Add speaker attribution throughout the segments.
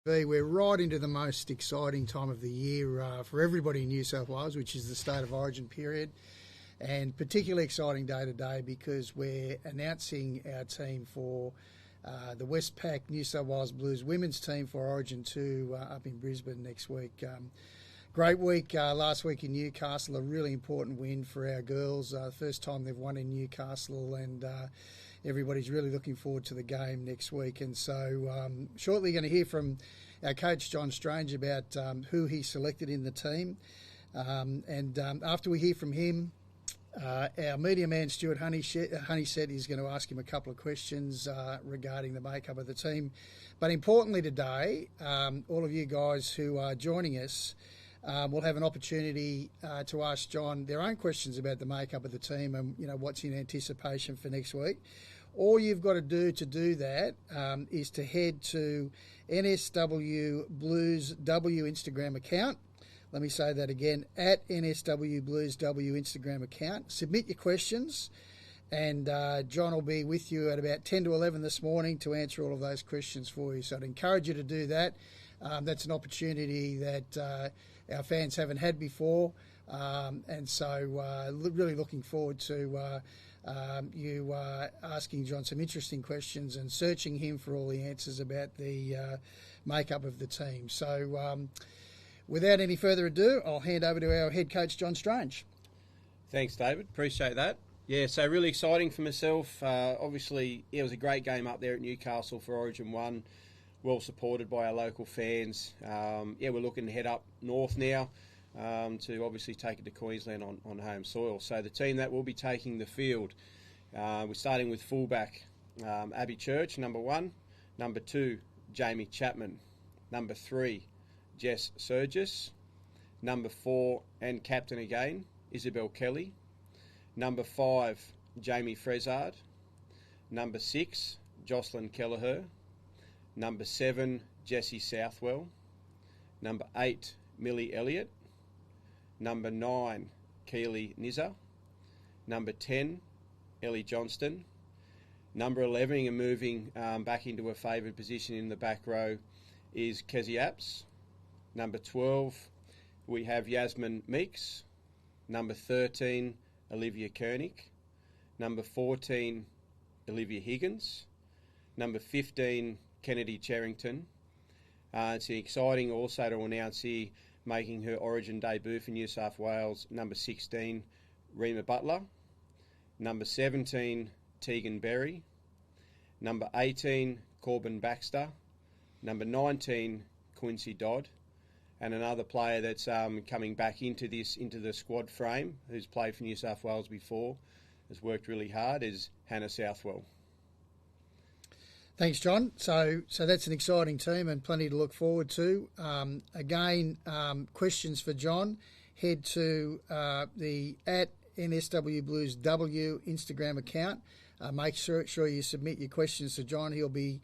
Speaker 1: We're right into the most exciting time of the year for everybody in New South Wales, which is the State of Origin period, and particularly exciting day today because we're announcing our team for the Westpac NSW Blues Women's team for Origin 2 up in Brisbane next week. Great week last week in Newcastle, a really important win for our girls. First time they've won in Newcastle, and everybody's really looking forward to the game next week. And so shortly you're going to hear from our coach John Strange about who he selected in the team. And after we hear from him, our media man Stuart Honeysett is going to ask him a couple of questions regarding the makeup of the team. But importantly today, all of you guys who are joining us will have an opportunity to ask John their own questions about the makeup of the team and what's in anticipation for next week. All you've got to do that is to head to NSW Blues W Instagram account. Let me say that again, at NSW Blues W Instagram account. Submit your questions, and John will be with you at about 10 to 11 this morning to answer all of those questions for you. So I'd encourage you to do that. That's an opportunity that our fans haven't had before, and so really looking forward to you asking John some interesting questions and searching him for all the answers about the makeup of the team. So without any further ado, I'll hand over to our head coach, John Strange.
Speaker 2: Thanks, David. Appreciate that. Yeah, so really exciting for myself. Obviously, it was a great game up there at Newcastle for Origin 1. Well supported by our local fans. We're looking to head up north now to obviously take it to Queensland on home soil. So the team that will be taking the field, we're starting with fullback Abby Church, number 1. Number 2, Jamie Chapman. Number 3, Jess Surgis. Number 4, and captain again, Isabel Kelly. Number 5, Jamie Frezard. Number 6, Jocelyn Kelleher. Number 7, Jessie Southwell. Number 8, Millie Elliott. Number 9, Keely Nizza. Number 10, Ellie Johnston. Number 11, and moving back into a favoured position in the back row, is Kezi Apps. Number 12, we have Yasmin Meeks. Number 13, Olivia Koenig. Number 14, Olivia Higgins. Number 15, Kennedy Cherrington. It's exciting also to announce here, making her Origin debut for New South Wales, number 16, Rima Butler. Number 17, Tegan Berry. Number 18, Corbin Baxter. Number 19, Quincy Dodd. And another player that's coming back into the squad frame, who's played for New South Wales before, has worked really hard, is Hannah Southwell.
Speaker 1: Thanks, John. So that's an exciting team and plenty to look forward to. Questions for John, head to the at NSW Blues W Instagram account. Make sure you submit your questions to John. He'll be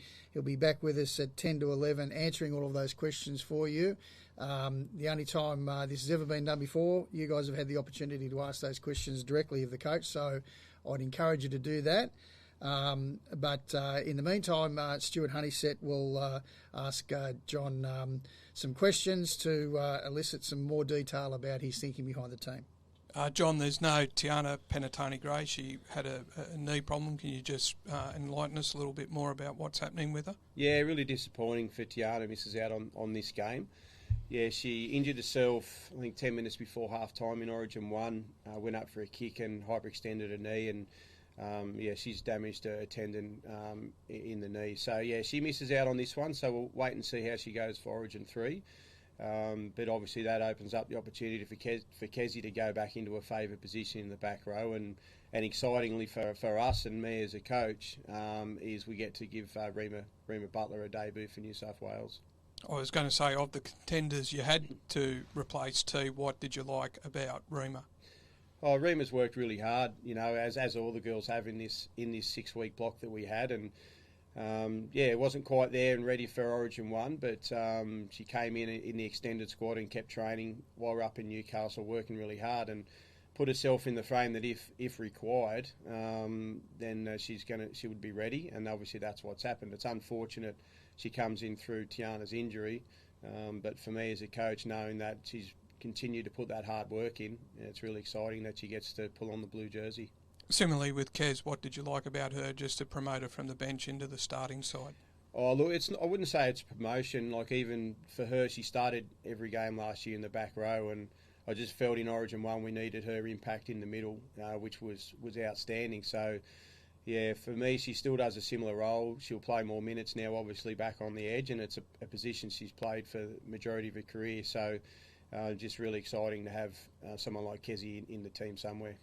Speaker 1: back with us at 10 to 11 answering all of those questions for you. The only time this has ever been done before, you guys have had the opportunity to ask those questions directly of the coach, so I'd encourage you to do that. But in the meantime, Stuart Honeysett will ask John some questions to elicit some more detail about his thinking behind the team.
Speaker 3: John, there's no Tiana Penatoni-Gray. She had a knee problem. Can you just enlighten us a little bit more about what's happening with her?
Speaker 2: Yeah, really disappointing for Tiana. Misses out on this game. Yeah, she injured herself, I think, 10 minutes before half-time in Origin 1. Went up for a kick and hyperextended her knee, and she's damaged a tendon in the knee. So, yeah, she misses out on this one, so we'll wait and see how she goes for Origin 3. But obviously that opens up the opportunity for Kezi to go back into a favoured position in the back row. And excitingly for us and me as a coach is we get to give Rima Butler a debut for New South Wales.
Speaker 3: I was going to say, of the contenders you had to replace T, what did you like about Rima?
Speaker 2: Oh, Rima's worked really hard, as all the girls have in this 6-week block that we had, and it wasn't quite there and ready for Origin 1, but she came in the extended squad and kept training while we're up in Newcastle, working really hard, and put herself in the frame that if required, then she would be ready, and obviously that's what's happened. It's unfortunate she comes in through Tiana's injury. But for me as a coach, knowing that she's continued to put that hard work in, it's really exciting that she gets to pull on the blue jersey.
Speaker 3: Similarly with Kez, what did you like about her just to promote her from the bench into the starting side?
Speaker 2: Oh, look, I wouldn't say it's promotion. Like, even for her, she started every game last year in the back row, and I just felt in Origin 1 we needed her impact in the middle, which was outstanding. So, yeah, for me, she still does a similar role. She'll play more minutes now, obviously, back on the edge, and it's a position she's played for the majority of her career. So, just really exciting to have someone like Kezzy in the team somewhere.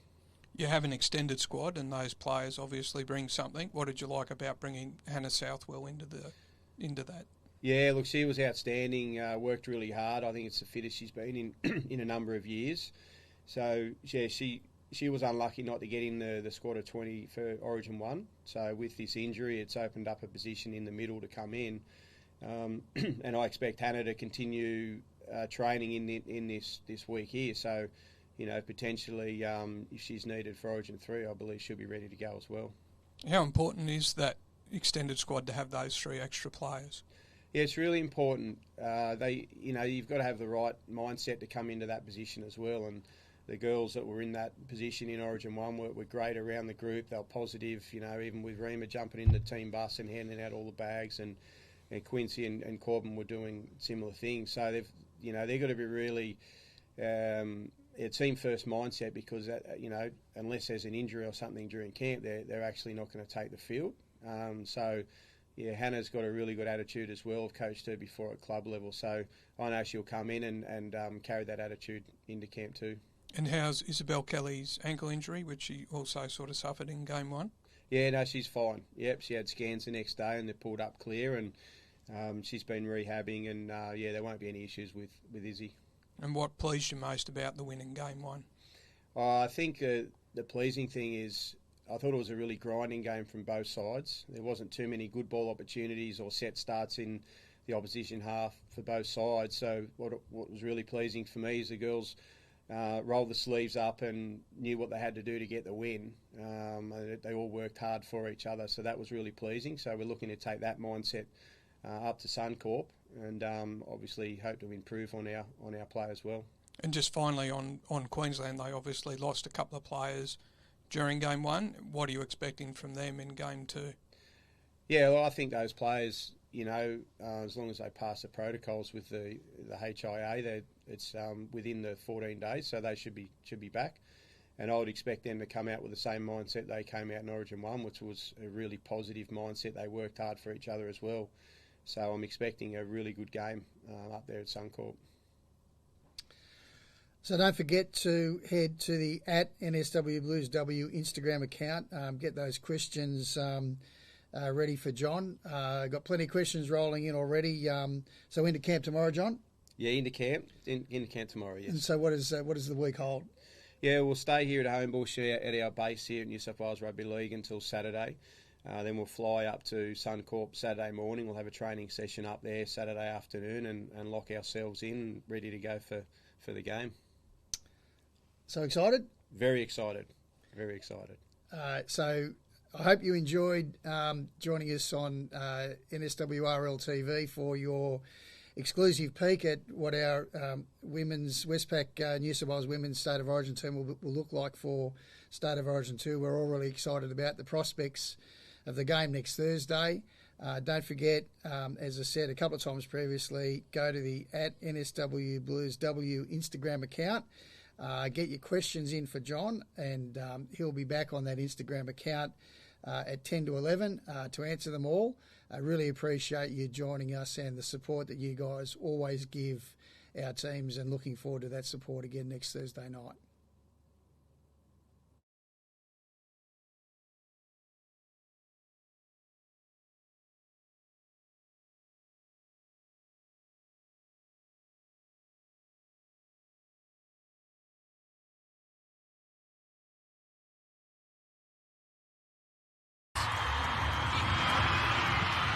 Speaker 3: You have an extended squad, and those players obviously bring something. What did you like about bringing Hannah Southwell into that?
Speaker 2: Yeah, look, she was outstanding. Worked really hard. I think it's the fittest she's been in a number of years. So yeah, she was unlucky not to get in the squad of 20 for Origin 1. So with this injury, it's opened up a position in the middle to come in, and I expect Hannah to continue training in this week here. So, potentially if she's needed for Origin 3, I believe she'll be ready to go as well.
Speaker 3: How important is that extended squad to have those 3 extra players?
Speaker 2: Yeah, it's really important. You've got to have the right mindset to come into that position as well. And the girls that were in that position in Origin 1 were great around the group. They were positive, even with Rima jumping in the team bus and handing out all the bags, and Quincy and Corbin were doing similar things. So they've got to be really team first mindset, because unless there's an injury or something during camp, they're actually not going to take the field. Yeah, Hannah's got a really good attitude as well. I've coached her before at club level, so I know she'll come in and carry that attitude into camp too.
Speaker 3: And how's Isabel Kelly's ankle injury, which she also sort of suffered in game 1?
Speaker 2: Yeah, no, she's fine. Yep, she had scans the next day and they pulled up clear, and she's been rehabbing, and there won't be any issues with Izzy.
Speaker 3: And what pleased you most about the win in game 1?
Speaker 2: I think the pleasing thing is, I thought it was a really grinding game from both sides. There wasn't too many good ball opportunities or set starts in the opposition half for both sides. So what was really pleasing for me is the girls rolled the sleeves up and knew what they had to do to get the win. They all worked hard for each other, so that was really pleasing. So we're looking to take that mindset up to Suncorp, and obviously hope to improve on our play as well.
Speaker 3: And just finally on Queensland, they obviously lost a couple of players during game 1. What are you expecting from them in game 2?
Speaker 2: Yeah, well, I think those players, as long as they pass the protocols with the HIA, it's within the 14 days, so they should be back. And I would expect them to come out with the same mindset they came out in Origin 1, which was a really positive mindset. They worked hard for each other as well. So I'm expecting a really good game up there at Suncorp.
Speaker 1: So don't forget to head to the @NSW Blues W Instagram account. Get those questions ready for John. Got plenty of questions rolling in already. So into camp tomorrow, John?
Speaker 2: Yeah, into camp tomorrow, yes.
Speaker 1: And so what does the week hold?
Speaker 2: Yeah, we'll stay here at Homebush at our base here at New South Wales Rugby League until Saturday. Then we'll fly up to Suncorp Saturday morning. We'll have a training session up there Saturday afternoon and lock ourselves in, ready to go for the game.
Speaker 1: So excited?
Speaker 2: Very excited. Very excited.
Speaker 1: So I hope you enjoyed joining us on NSWRL TV for your exclusive peek at what our women's Westpac New South Wales women's State of Origin team will look like for State of Origin 2. We're all really excited about the prospects of the game next Thursday. Don't forget, as I said a couple of times previously, go to the @NSW Blues W Instagram account. Get your questions in for John, and he'll be back on that Instagram account at 10 to 11 to answer them all. I really appreciate you joining us and the support that you guys always give our teams, and looking forward to that support again next Thursday night.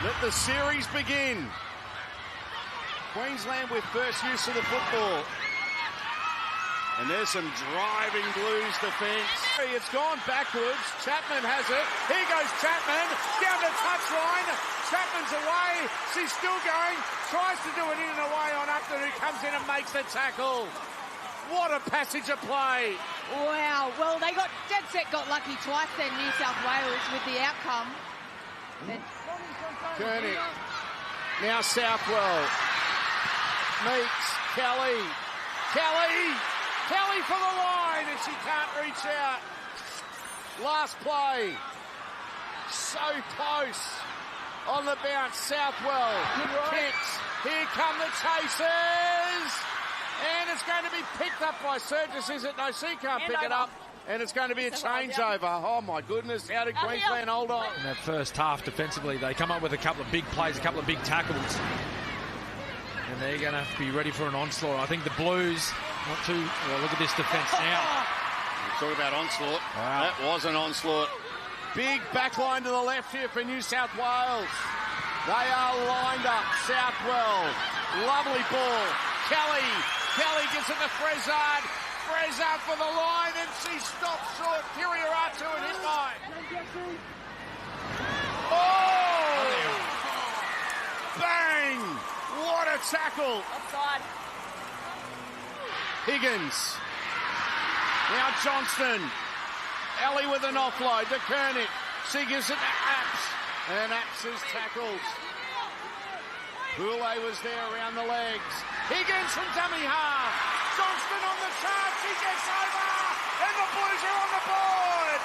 Speaker 4: Let the series begin. Queensland with first use of the football. And there's some driving Blues defence. It's gone backwards. Chapman has it. Here goes Chapman. Down the touchline. Chapman's away. She's still going. Tries to do it in and away on Upton, who comes in and makes the tackle. What a passage of play.
Speaker 5: Wow. Well, they got dead set, got lucky twice then, New South Wales, with the outcome.
Speaker 4: Koenig. Now Southwell. Meets Kelly. Kelly for the line, and she can't reach out. Last play. So close. On the bounce, Southwell. Kicks. Here come the chasers. And it's going to be picked up by Surges, is it? No, she can't pick it up. And it's going to be a changeover. Oh, my goodness. How did Queensland hold on?
Speaker 6: In that first half defensively, they come up with a couple of big plays, a couple of big tackles. And they're going to have to be ready for an onslaught. I think the Blues want to... Well, look at this defence now.
Speaker 4: Talk about onslaught. Wow. That was an onslaught. Big backline to the left here for New South Wales. They are lined up. Southwell. Lovely ball. Kelly gives it to Frezard. Frezard for the line, and she stops short. Kiriaratu and hit line. Oh! Bang! What a tackle.
Speaker 5: Offside.
Speaker 4: Higgins. Now Johnston. Ellie with an offload to Koenig. She gives it to Apps. And Apps is tackled. Boulay was there around the legs. Higgins from dummy half. Johnston on the charge. He gets over. And the Blues are on the board.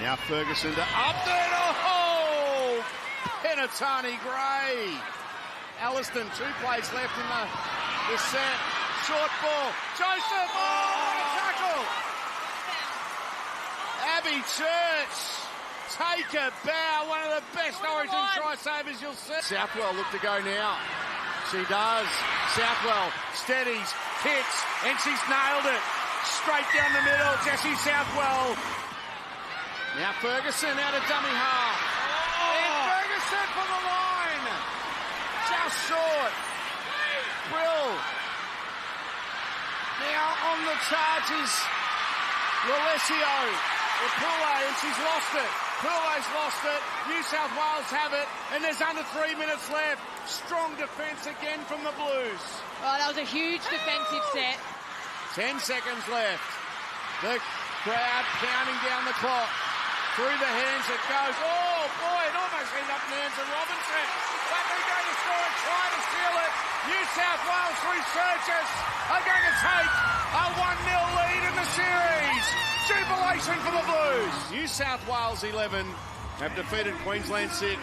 Speaker 4: Now Ferguson to Upton. Oh! Penatani Gray. Alliston, 2 plays left in the set. Short ball. Joseph. Oh, what a tackle. Abby Church. Take a bow. One of the best Origin try savers you'll see. Southwell look to go now. She does. Southwell steadies, kicks, and she's nailed it. Straight down the middle. Jessie Southwell. Now Ferguson out of dummy half. And Ferguson for the line. Just short. Brill. Now on the charges. Lolesio. Pule, and she's lost it. Poulet's lost it. New South Wales have it. And there's under 3 minutes left. Strong defence again from the Blues.
Speaker 5: Oh, that was a huge defensive set.
Speaker 4: 10 seconds left. The crowd counting down the clock. Through the hands it goes. Oh, boy, it almost ended up in the hands of Robinson. But they're going to score a try to steal it. New South Wales researchers are going to take a 1-0 lead in the series. Jubilation for the Blues. New South Wales 11 have defeated Queensland 6.